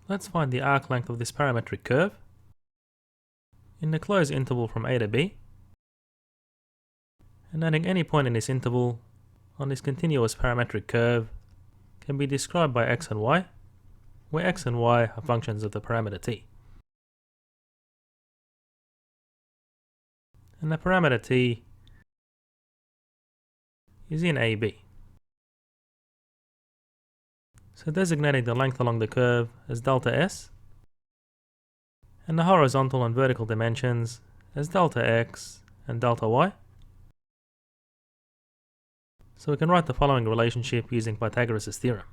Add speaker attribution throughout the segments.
Speaker 1: Let's find the arc length of this parametric curve in the closed interval from a to b, and noting any point in this interval on this continuous parametric curve can be described by x and y, where x and y are functions of the parameter t. And the parameter t is in AB. So designating the length along the curve as delta s, and the horizontal and vertical dimensions as delta x and delta y. So we can write the following relationship using Pythagoras' theorem.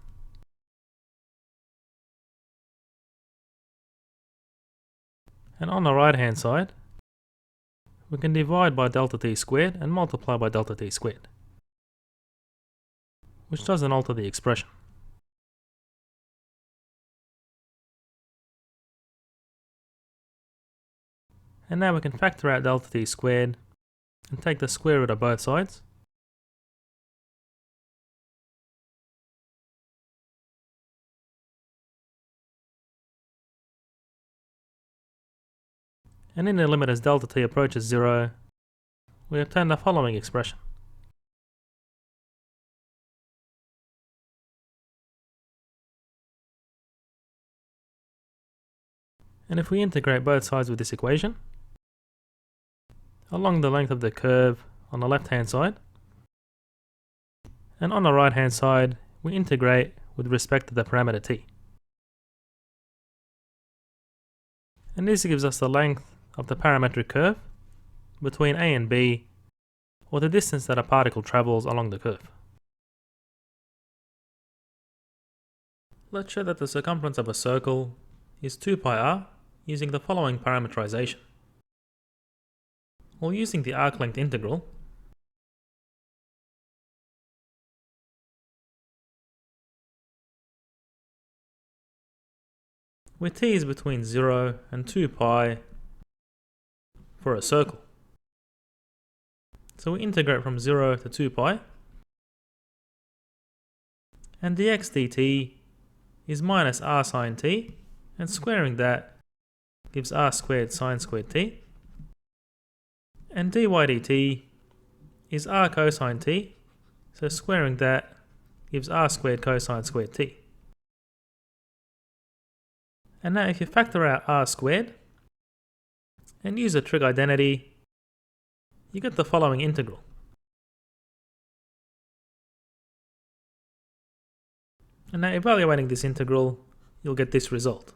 Speaker 1: And on the right hand side, we can divide by delta t squared and multiply by delta t squared, which doesn't alter the expression. And now we can factor out delta t squared and take the square root of both sides. And in the limit as delta t approaches 0, we obtain the following expression. And if we integrate both sides with this equation, along the length of the curve on the left hand side, and on the right hand side, we integrate with respect to the parameter t. And this gives us the length of the parametric curve between a and b, or the distance that a particle travels along the curve. Let's show that the circumference of a circle is 2 pi r using the following parametrization. While using the arc length integral, where t is between 0 and 2 pi for a circle. So we integrate from 0 to 2 pi, and dx dt is minus r sine t, and squaring that gives r squared sine squared t, and dy dt is r cosine t, so squaring that gives r squared cosine squared t. And now if you factor out r squared and use a trig identity, you get the following integral. And now evaluating this integral, you'll get this result.